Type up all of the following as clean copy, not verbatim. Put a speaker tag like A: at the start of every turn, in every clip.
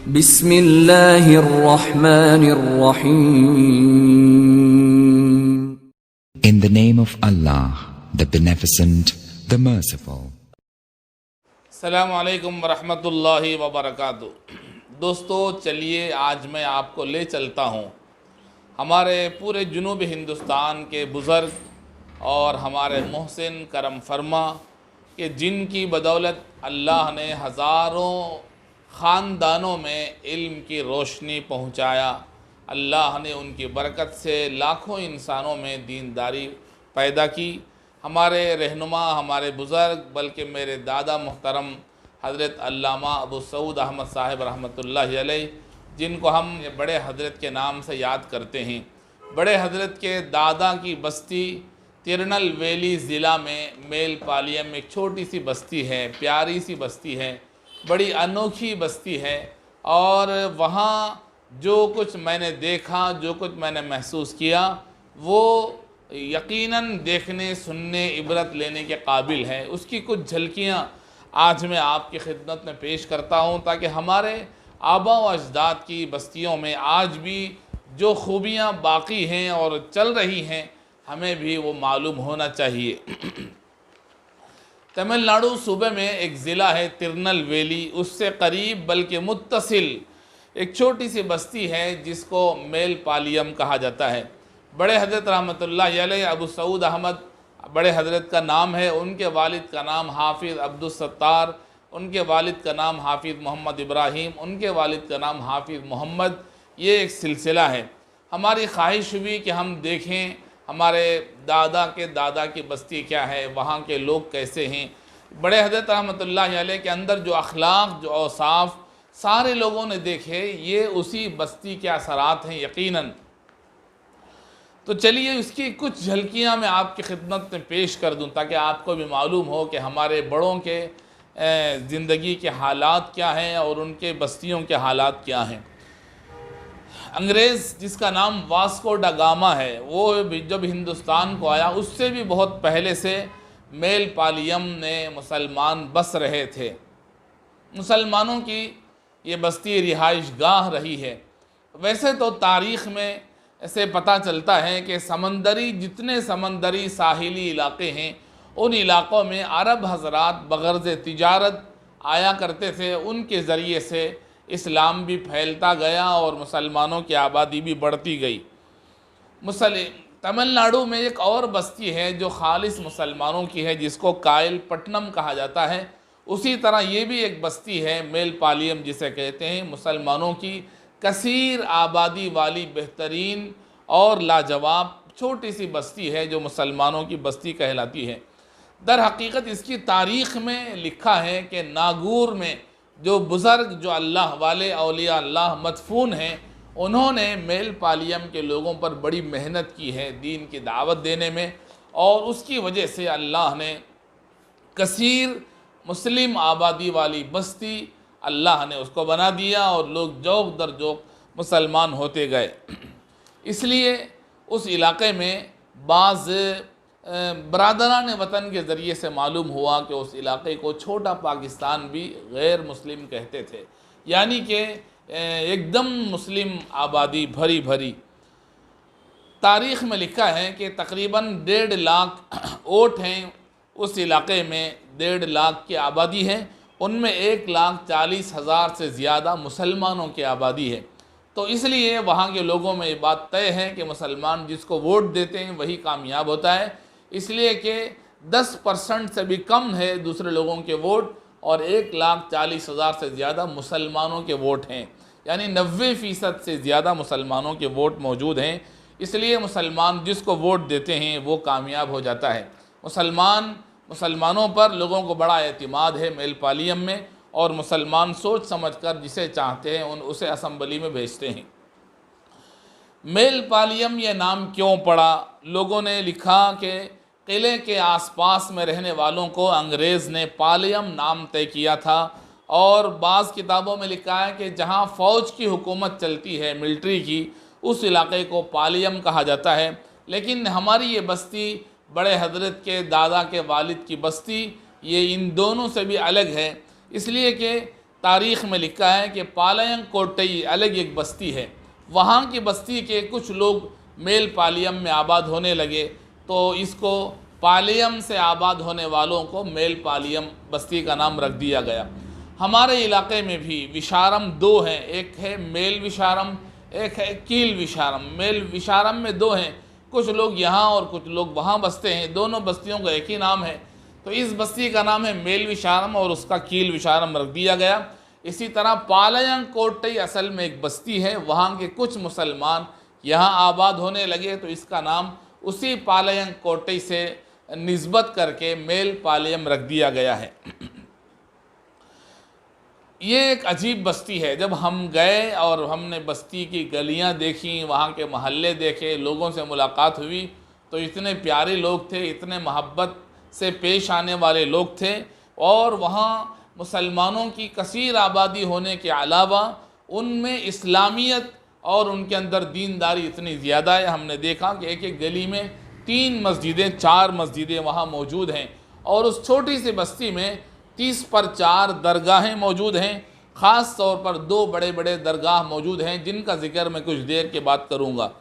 A: बिस्मिल्लाहिर्रहमानिर्रहीम।
B: In the name of Allah, the Beneficent, the Merciful.
C: अस्सलामु अलैकुम वरहमतुल्लाहि वबरकातुहू। दोस्तों, चलिए आज मैं आपको ले चलता हूँ हमारे पूरे जुनूबी हिंदुस्तान के बुज़ुर्ग और हमारे मोहसिन करम फरमा कि जिनकी बदौलत अल्लाह ने हज़ारों ख़ानदानों में इल्म की रोशनी पहुँचाया। अल्लाह ने उनकी बरकत से लाखों इंसानों में दीनदारी पैदा की। हमारे रहनुमा, हमारे बुज़ुर्ग, बल्कि मेरे दादा मुहतरम हज़रत अल्लामा अबू सऊद अहमद साहिब रहमतुल्लाहि अलैह, जिनको हम बड़े हज़रत के नाम से याद करते हैं। बड़े हज़रत के दादा की बस्ती तिरुनेलवेली ज़िला में मेलपालियम में एक छोटी सी बस्ती है, प्यारी सी बस्ती है, बड़ी अनोखी बस्ती है। और वहाँ जो कुछ मैंने देखा, जो कुछ मैंने महसूस किया, वो यकीनन देखने, सुनने, इबरत लेने के काबिल है। उसकी कुछ झलकियाँ आज मैं आपकी खिदमत में पेश करता हूँ, ताकि हमारे आबा व अजदाद की बस्तियों में आज भी जो खूबियाँ बाकी हैं और चल रही हैं, हमें भी वो मालूम होना चाहिए। तमिलनाडु सूबे में एक ज़िला है तिरुनेलवेली, उससे करीब बल्कि मुत्तसिल एक छोटी सी बस्ती है जिसको मेलपालियम कहा जाता है। बड़े हज़रत रहमतुल्लाहि अलैह अबू सऊद अहमद बड़े हज़रत का नाम है। उनके वालिद का नाम हाफिज़ अब्दुल सत्तार, उनके वालिद का नाम हाफिज़ मोहम्मद इब्राहीम, उनके वालिद का नाम हाफिज़ मोहम्मद। ये एक सिलसिला है। हमारी ख्वाहिश हुई कि हम देखें हमारे दादा के दादा की बस्ती क्या है, वहाँ के लोग कैसे हैं। बड़े हज़रत रहमतुल्लाहि अलैह के अंदर जो अखलाक, जो औसाफ सारे लोगों ने देखे, ये उसी बस्ती के असरात हैं यकीनन। तो चलिए इसकी कुछ झलकियाँ मैं आपकी खिदमत में पेश कर दूँ, ताकि आपको भी मालूम हो कि हमारे बड़ों के ज़िंदगी के हालात क्या हैं और उनके बस्तियों के हालात क्या हैं। अंग्रेज़ जिसका नाम वास्को डा गामा है, वो जब हिंदुस्तान को आया उससे भी बहुत पहले से मेलपालियम में मुसलमान बस रहे थे। मुसलमानों की ये बस्ती रिहाइश गाह रही है। वैसे तो तारीख़ में ऐसे पता चलता है कि जितने समंदरी साहिली इलाके हैं, उन इलाक़ों में अरब हज़रात बग़र्ज़ तिजारत आया करते थे। उनके ज़रिए से इस्लाम भी फैलता गया और मुसलमानों की आबादी भी बढ़ती गई। तमिलनाडु में एक और बस्ती है जो खालिस मुसलमानों की है, जिसको कायलपट्टनम कहा जाता है। उसी तरह ये भी एक बस्ती है मेलपालियम जिसे कहते हैं, मुसलमानों की कसीर आबादी वाली बेहतरीन और लाजवाब छोटी सी बस्ती है जो मुसलमानों की बस्ती कहलाती है। दर हकीकत इसकी तारीख़ में लिखा है कि नागौर में जो बुज़ुर्ग, जो अल्लाह वाले औलिया अल्लाह मदफून हैं, उन्होंने मेलपालियम के लोगों पर बड़ी मेहनत की है दीन की दावत देने में, और उसकी वजह से अल्लाह ने कसीर मुस्लिम आबादी वाली बस्ती अल्लाह ने उसको बना दिया और लोग जोक दर जोक मुसलमान होते गए। इसलिए उस इलाक़े में बाज़ बरादरान वतन के ज़रिए से मालूम हुआ कि उस इलाक़े को छोटा पाकिस्तान भी गैर मुस्लिम कहते थे, यानी कि एकदम मुस्लिम आबादी भरी भरी। तारीख़ में लिखा है कि तकरीबन 1.5 लाख ओट हैं उस इलाक़े में, 1.5 लाख की आबादी है। उनमें 1,40,000 से ज़्यादा मुसलमानों की आबादी है। तो इसलिए वहाँ के लोगों में ये बात तय है कि मुसलमान जिसको वोट देते हैं वही कामयाब होता है, इसलिए कि 10% से भी कम है दूसरे लोगों के वोट, और 1,40,000 से ज़्यादा मुसलमानों के वोट हैं, यानी 90% से ज़्यादा मुसलमानों के वोट मौजूद हैं। इसलिए मुसलमान जिसको वोट देते हैं वो कामयाब हो जाता है। मुसलमानों पर लोगों को बड़ा एतमाद है मेलपालियम में, और मुसलमान सोच समझकर जिसे चाहते हैं उसे असम्बली में भेजते हैं। मेलपालियम ये नाम क्यों पड़ा? लोगों ने लिखा कि किले के आसपास में रहने वालों को अंग्रेज़ ने पालियम नाम तय किया था, और बाज़ किताबों में लिखा है कि जहाँ फ़ौज की हुकूमत चलती है, मिलिट्री की, उस इलाक़े को पालियम कहा जाता है। लेकिन हमारी ये बस्ती बड़े हज़रत के दादा के वालिद की बस्ती, ये इन दोनों से भी अलग है, इसलिए कि तारीख़ में लिखा है कि पालयम कोट्टई अलग एक बस्ती है, वहाँ की बस्ती के कुछ लोग मेल पालियम में आबाद होने लगे, तो इसको पालियम से आबाद होने वालों को मेल पालियम बस्ती का नाम रख दिया गया। हमारे इलाके में भी विशारम दो हैं, एक है मेल विशारम, एक है कील विशारम। मेल विशारम में दो हैं, कुछ लोग यहाँ और कुछ लोग वहाँ बसते हैं, दोनों बस्तियों का एक ही नाम है, तो इस बस्ती का नाम है मेल विशारम और उसका कील विशारम रख दिया गया। इसी तरह पालयम कोट्टई असल में एक बस्ती है, वहाँ के कुछ मुसलमान यहाँ आबाद होने लगे, तो इसका नाम उसी पालयम कोट्टई से निस्बत करके मेल पालयम रख दिया गया है। ये एक अजीब बस्ती है। जब हम गए और हमने बस्ती की गलियां देखी, वहाँ के महल्ले देखे, लोगों से मुलाकात हुई, तो इतने प्यारे लोग थे, इतने मोहब्बत से पेश आने वाले लोग थे, और वहाँ मुसलमानों की कसीर आबादी होने के अलावा उनमें इस्लामियत और उनके अंदर दीनदारी इतनी ज़्यादा है। हमने देखा कि एक एक गली में 3 मस्जिदें 4 मस्जिदें वहाँ मौजूद हैं, और उस छोटी सी बस्ती में 30 पर 4 दरगाहें मौजूद हैं। ख़ास तौर पर 2 बड़े बड़े दरगाह मौजूद हैं, जिनका जिक्र मैं कुछ देर के बाद करूँगा।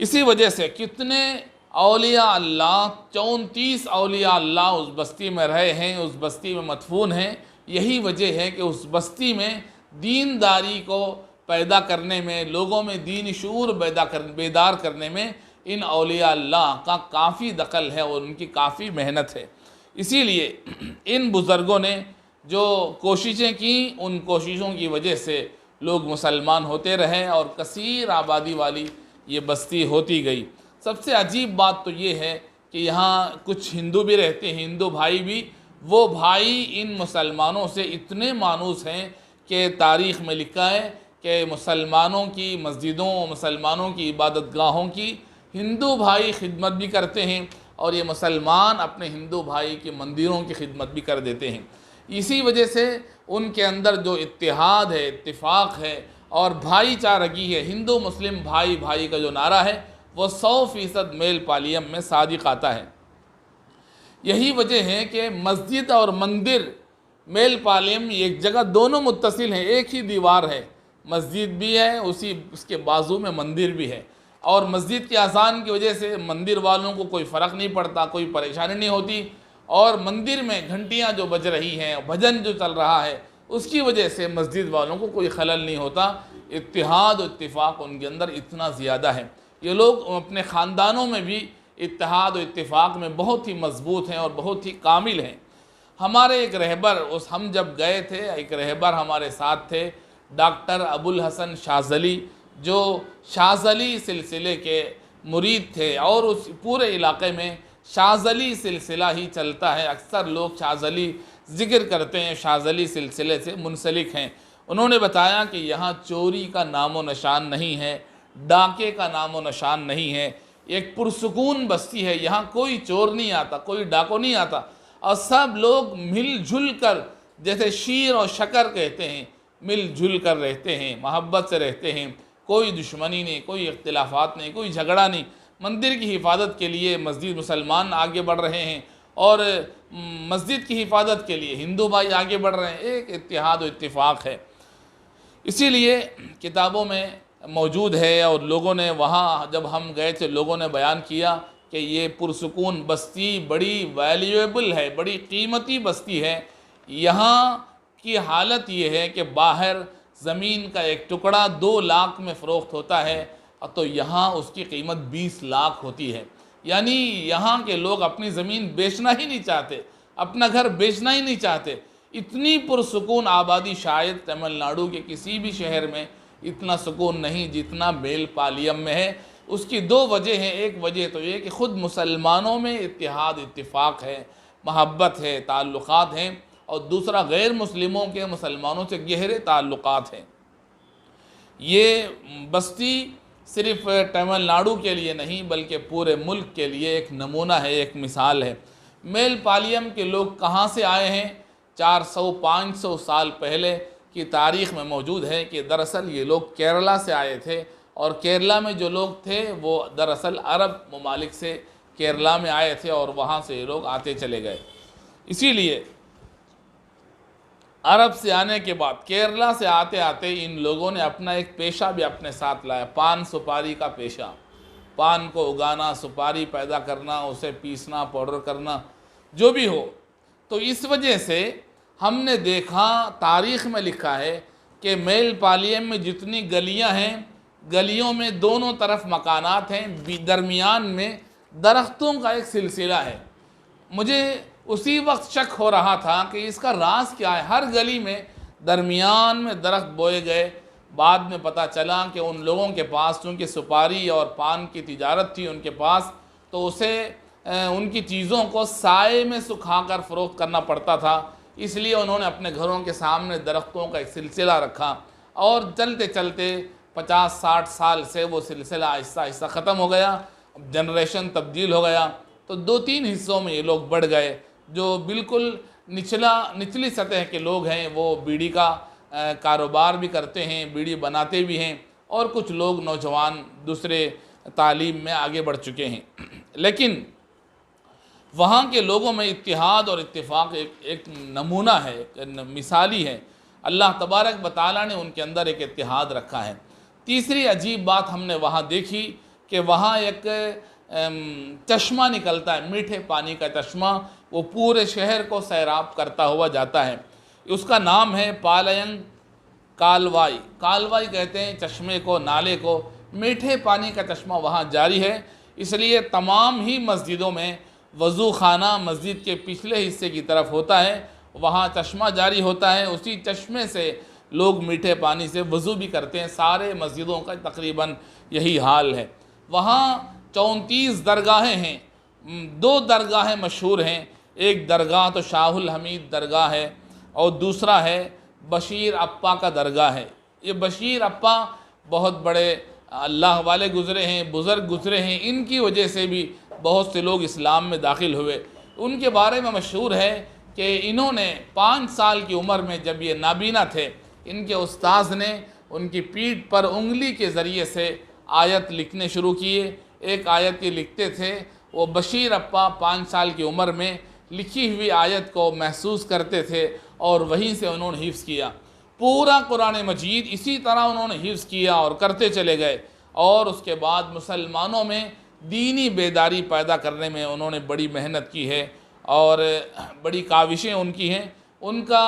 C: इसी वजह से कितने औलिया अल्लाह, 34 औलिया अल्लाह उस बस्ती में रहे हैं, उस बस्ती में मदफून हैं। यही वजह है कि उस बस्ती में दीनदारी को पैदा करने में, लोगों में दीन शूर बेदार करने में इन औलिया अल्लाह का काफ़ी दखल है और उनकी काफ़ी मेहनत है। इसीलिए इन बुज़ुर्गों ने जो कोशिशें की, उन कोशिशों की वजह से लोग मुसलमान होते रहे और कसीर आबादी वाली ये बस्ती होती गई। सबसे अजीब बात तो ये है कि यहाँ कुछ हिंदू भी रहते हैं, हिंदू भाई भी, वो भाई इन मुसलमानों से इतने मानूस हैं कि तारीख़ में लिखा है कि मुसलमानों की मस्जिदों, मुसलमानों की इबादतगाहों की हिंदू भाई खिदमत भी करते हैं, और ये मुसलमान अपने हिंदू भाई के मंदिरों की खिदमत भी कर देते हैं। इसी वजह से उनके अंदर जो इत्तेहाद है, इत्तिफाक है और भाईचारगी है, हिंदू मुस्लिम भाई भाई का जो नारा है वो 100% मेल पालियम में सादिक आता है। यही वजह है कि मस्जिद और मंदिर मेल पालियम एक जगह, दोनों मुत्तसिल हैं, एक ही दीवार है, मस्जिद भी है, उसके बाजू में मंदिर भी है, और मस्जिद की अजान की वजह से मंदिर वालों को कोई फ़र्क नहीं पड़ता, कोई परेशानी नहीं होती, और मंदिर में घंटियां जो बज रही हैं, भजन जो चल रहा है, उसकी वजह से मस्जिद वालों को कोई खलल नहीं होता। इत्तिहाद और इत्तिफाक उनके अंदर इतना ज़्यादा है। ये लोग अपने ख़ानदानों में भी इत्तिहाद और इत्तिफाक में बहुत ही मजबूत हैं और बहुत ही कामिल हैं। हमारे एक रहबर, हम जब गए थे, एक रहबर हमारे साथ थे, डॉक्टर अबुल हसन शाज़ली, जो शाज़ली सिलसिले के मुरीद थे, और उस पूरे इलाके में शाज़ली सिलसिला ही चलता है। अक्सर लोग शाज़ली ज़िक्र करते हैं, शाज़ली सिलसिले से मुंसलिक हैं। उन्होंने बताया कि यहाँ चोरी का नामो निशान नहीं है, डाके का नामो निशान नहीं है, एक पुरसुकून बस्ती है, यहाँ कोई चोर नहीं आता, कोई डाको नहीं आता, और सब लोग मिलजुल कर, जैसे शीर और शकर कहते हैं, मिलजुल कर रहते हैं, मोहब्बत से रहते हैं, कोई दुश्मनी नहीं, कोई इख्तिलाफात नहीं, कोई झगड़ा नहीं। मंदिर की हिफाजत के लिए मस्जिद मुसलमान आगे बढ़ रहे हैं, और मस्जिद की हिफाजत के लिए हिंदू भाई आगे बढ़ रहे हैं। एक इत्तिहाद और इत्तिफाक है। इसीलिए किताबों में मौजूद है, और लोगों ने वहाँ जब हम गए थे, लोगों ने बयान किया कि ये पुरसुकून बस्ती बड़ी वैल्यूएबल है, बड़ी कीमती बस्ती है। यहाँ की हालत ये है कि बाहर ज़मीन का एक टुकड़ा 2 लाख में फ़रोख्त होता है, तो यहाँ उसकी कीमत 20 लाख होती है। यानी यहाँ के लोग अपनी ज़मीन बेचना ही नहीं चाहते, अपना घर बेचना ही नहीं चाहते। इतनी पुरसुकून आबादी शायद तमिलनाडु के किसी भी शहर में इतना सुकून नहीं जितना मेल पालियम में है। उसकी 2 वजह हैं। एक वजह तो ये कि ख़ुद मुसलमानों में इत्तिहाद, इत्तिफाक है, महब्बत है, ताल्लुक़ात हैं, और दूसरा गैर मुस्लिमों के मुसलमानों से गहरे ताल्लुक़ात हैं। ये बस्ती सिर्फ़ तमिलनाडु के लिए नहीं बल्कि पूरे मुल्क के लिए एक नमूना है, एक मिसाल है। मेल पालियम के लोग कहाँ से आए हैं? 400-500 साल पहले की तारीख़ में मौजूद है कि दरअसल ये लोग केरला से आए थे, और केरला में जो लोग थे वो दरअसल अरब ममालिक से केरला में आए थे, और वहाँ से ये लोग आते चले गए। इसीलिए अरब से आने के बाद केरला से आते आते इन लोगों ने अपना एक पेशा भी अपने साथ लाया, पान सुपारी का पेशा। पान को उगाना, सुपारी पैदा करना, उसे पीसना, पाउडर करना, जो भी हो। तो इस वजह से हमने देखा, तारीख़ में लिखा है कि मेल पालियम में जितनी गलियां हैं, गलियों में दोनों तरफ मकानात हैं, दरमियान में दरख्तों का एक सिलसिला है। मुझे उसी वक्त शक हो रहा था कि इसका राज क्या है। हर गली में दरमियान में दरख्त बोए गए। बाद में पता चला कि उन लोगों के पास चूँकि सुपारी और पान की तिजारत थी उनके पास, तो उसे उनकी चीज़ों को साए में सुखाकर फ़रोख्त करना पड़ता था। इसलिए उन्होंने अपने घरों के सामने दरख्तों का एक सिलसिला रखा और चलते चलते 50-60 साल से वो सिलसिला आहिस्ता आहिस्ता ख़त्म हो गया। जनरेशन तब्दील हो गया, तो 2-3 हिस्सों में ये लोग बढ़ गए। जो बिल्कुल निचली सतह के लोग हैं वो बीड़ी का कारोबार भी करते हैं, बीड़ी बनाते भी हैं, और कुछ लोग नौजवान दूसरे तालीम में आगे बढ़ चुके हैं। लेकिन वहाँ के लोगों में इत्तिहाद और इत्तिफाक एक नमूना है, एक मिसाली है। अल्लाह तबारक व तआला ने उनके अंदर एक इत्तिहाद रखा है। तीसरी अजीब बात हमने वहाँ देखी कि वहाँ एक चश्मा निकलता है, मीठे पानी का चश्मा, वो पूरे शहर को सैराब करता हुआ जाता है। उसका नाम है पालयंग कालवाई। कालवाई कहते हैं चश्मे को, नाले को। मीठे पानी का चश्मा वहाँ जारी है, इसलिए तमाम ही मस्जिदों में वज़ू खाना मस्जिद के पिछले हिस्से की तरफ होता है, वहाँ चश्मा जारी होता है। उसी चश्मे से लोग मीठे पानी से वज़ू भी करते हैं। सारे मस्जिदों का तकरीबन यही हाल है। वहाँ 34 दरगाहें हैं। 2 दरगाहें मशहूर हैं। एक दरगाह तो शाहुल हमीद दरगाह है और दूसरा है बशीर अप्पा का दरगाह है। ये बशीर अप्पा बहुत बड़े अल्लाह वाले गुज़रे हैं, बुज़ुर्ग गुज़रे हैं। इनकी वजह से भी बहुत से लोग इस्लाम में दाखिल हुए। उनके बारे में मशहूर है कि इन्होंने 5 साल की उम्र में, जब ये नाबीना थे, इनके उस्ताद ने उनकी पीठ पर उंगली के ज़रिए से आयत लिखने शुरू किए। एक आयत ये लिखते थे, वो बशीर अप्पा 5 साल की उम्र में लिखी हुई आयत को महसूस करते थे और वहीं से उन्होंने हिफ्ज़ किया। पूरा कुरान मजीद इसी तरह उन्होंने हिफ्ज़ किया और करते चले गए। और उसके बाद मुसलमानों में दीनी बेदारी पैदा करने में उन्होंने बड़ी मेहनत की है और बड़ी काविशें उनकी हैं। उनका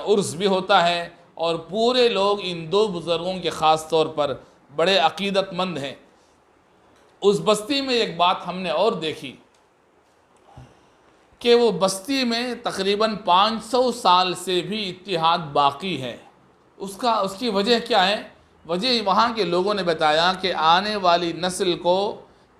C: उर्स भी होता है और पूरे लोग इन 2 बुज़ुर्गों के ख़ास तौर पर बड़े अक़ीदतमंद हैं। उस बस्ती में एक बात हमने और देखी कि वो बस्ती में तकरीबन 500 साल से भी इत्तिहाद बाकी है। उसकी वजह क्या है? वजह वहाँ के लोगों ने बताया कि आने वाली नस्ल को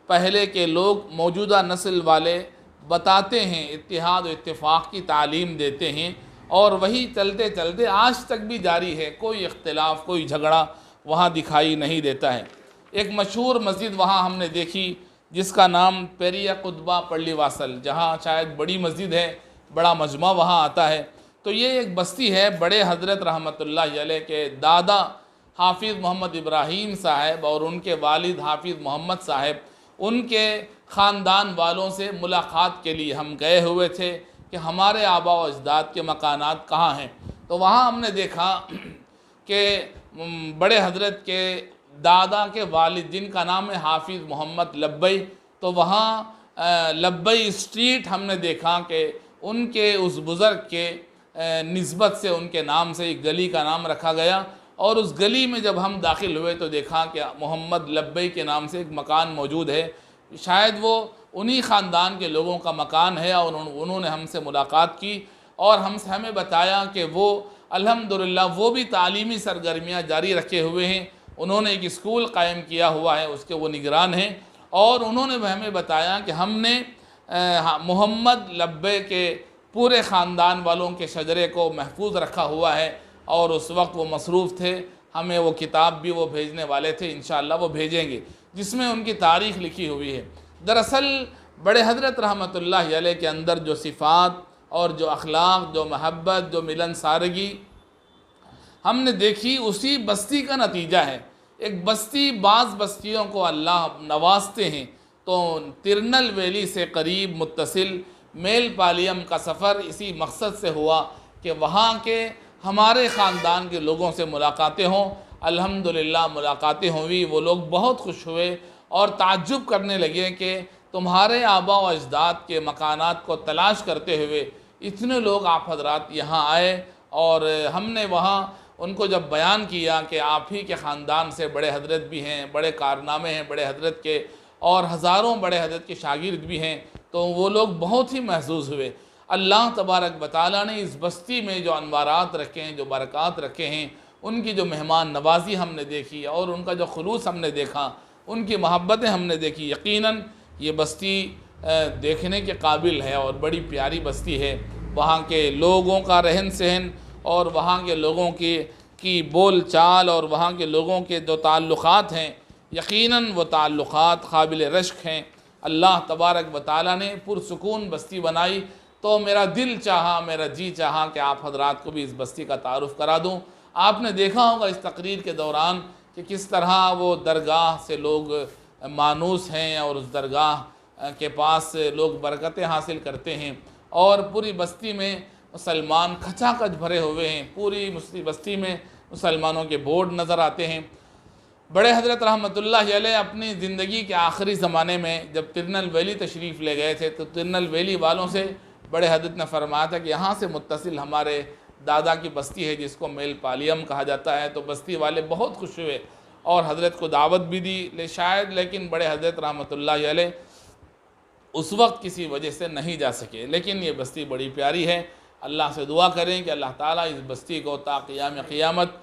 C: पहले के लोग मौजूदा नस्ल वाले बताते हैं, इत्तिहाद और इत्तिफाक की तालीम देते हैं, और वही चलते चलते आज तक भी जारी है। कोई इख्तिलाफ, कोई झगड़ा वहाँ दिखाई नहीं देता है। एक मशहूर मस्जिद वहाँ हमने देखी जिसका नाम पेरिया कुतबा पल्लीवासल, जहाँ शायद बड़ी मस्जिद है, बड़ा मजमा वहाँ आता है। तो ये एक बस्ती है बड़े हज़रत रहमतुल्लाह अलैह के दादा हाफिज़ मोहम्मद इब्राहीम साहब और उनके वालिद हाफिज़ मोहम्मद साहब, उनके ख़ानदान वालों से मुलाकात के लिए हम गए हुए थे कि हमारे आबा व अजदाद के मकानात कहाँ हैं। तो वहाँ हमने देखा कि बड़े हज़रत के दादा के वालिद, जिनका नाम है हाफिज़ मोहम्मद लब्बई, तो वहाँ लब्बई स्ट्रीट हमने देखा कि उनके उस बुज़ुर्ग के निस्बत से उनके नाम से एक गली का नाम रखा गया। और उस गली में जब हम दाखिल हुए तो देखा कि मोहम्मद लब्बई के नाम से एक मकान मौजूद है। शायद वो उन्हीं ख़ानदान के लोगों का मकान है और उन्होंने हमसे मुलाकात की और हमें बताया कि वो अल्हम्दुलिल्लाह वो भी तालीमी सरगर्मियाँ जारी रखे हुए हैं। उन्होंने एक स्कूल कायम किया हुआ है, उसके वो निगरान हैं। और उन्होंने हमें बताया कि हमने मोहम्मद लब्बे के पूरे ख़ानदान वालों के शजरे को महफूज रखा हुआ है और उस वक्त वो मसरूफ़ थे। हमें वो किताब भी वो भेजने वाले थे, इंशाअल्लाह वो भेजेंगे, जिसमें उनकी तारीख़ लिखी हुई है। दरअसल बड़े हज़रत रहमतुल्लाह अलैह के अंदर जो सिफ़ात और जो अखलाक, जो महब्बत, जो मिलनसारगी हमने देखी, उसी बस्ती का नतीजा है। एक बस्ती, बाज़ बस्तियों को अल्लाह नवाजते हैं। तो तिरनल वैली से करीब मुत्तसिल मेल पालियम का सफ़र इसी मकसद से हुआ कि वहाँ के हमारे ख़ानदान के लोगों से मुलाकातें हों। अल्हम्दुलिल्लाह मुलाकातें हुई, वो लोग बहुत खुश हुए और ताज्जुब करने लगे कि तुम्हारे आबा व अजदाद के मकानात को तलाश करते हुए इतने लोग आप हजरात यहाँ आए। और हमने वहाँ उनको जब बयान किया कि आप ही के ख़ानदान से बड़े हजरत भी हैं, बड़े कारनामे हैं बड़े हजरत के, और हज़ारों बड़े हजरत के शागिर्द भी हैं, तो वो लोग बहुत ही महसूस हुए। अल्लाह तबारक व तआला ने इस बस्ती में जो अनवारात रखे हैं, जो बरक़ात रखे हैं, उनकी जो मेहमान नवाजी हमने देखी और उनका जो खुलूस हमने देखा, उनकी मोहब्बतें हमने देखी, यकीनन ये बस्ती देखने के काबिल है और बड़ी प्यारी बस्ती है। वहाँ के लोगों का रहन सहन और वहाँ के लोगों की बोल चाल और वहाँ के लोगों के जो ताल्लुक़ात हैं, यकीनन वो ताल्लुक़ात काबिल रश्क हैं। अल्लाह तबारक व तआला ने पुरसुकून बस्ती बनाई, तो मेरा दिल चाहा, मेरा जी चाहा कि आप हजरात को भी इस बस्ती का तारुफ़ करा दूँ। आपने देखा होगा इस तकरीर के दौरान कि किस तरह वो दरगाह से लोग मानूस हैं और उस दरगाह के पास लोग बरकतें हासिल करते हैं, और पूरी बस्ती में मुसलमान खचाखच भरे हुए हैं। पूरी बस्ती में मुसलमानों के बोर्ड नज़र आते हैं। बड़े हज़रत रहमतुल्लाह अलैह अपनी ज़िंदगी के आखिरी ज़माने में जब तिरनल वैली तशरीफ़ ले गए थे, तो तिरनल वैली वालों से बड़े हज़रत ने फरमाया था कि यहाँ से मुत्तसिल हमारे दादा की बस्ती है जिसको मेल पालियम कहा जाता है। तो बस्ती वाले बहुत खुश हुए और हज़रत को दावत भी दी शायद, लेकिन बड़े हज़रत रहमतुल्लाह अलैह उस वक्त किसी वजह से नहीं जा सके। लेकिन ये बस्ती बड़ी प्यारी है। अल्लाह से दुआ करें कि अल्लाह ताला इस बस्ती को ता क़ियाम क़ियामत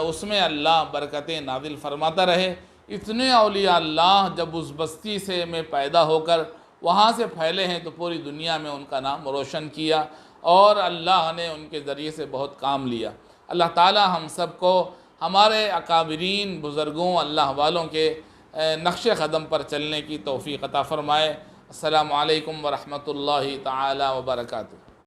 C: उसमें अल्लाह बरकतें नाज़िल फरमाता रहे। इतने औलिया अल्लाह जब उस बस्ती से में पैदा होकर वहाँ से फैले हैं, तो पूरी दुनिया में उनका नाम रोशन किया और अल्लाह ने उनके ज़रिए से बहुत काम लिया। अल्लाह ताला हम सब को हमारे अकाबिरीन बुज़ुर्गों अल्लाह वालों के नक्श क़दम पर चलने की तौफ़ीक़ अता फ़रमाए। अस्सलामु अलैकुम व रहमतुल्लाहि तआला व बरकातुहू।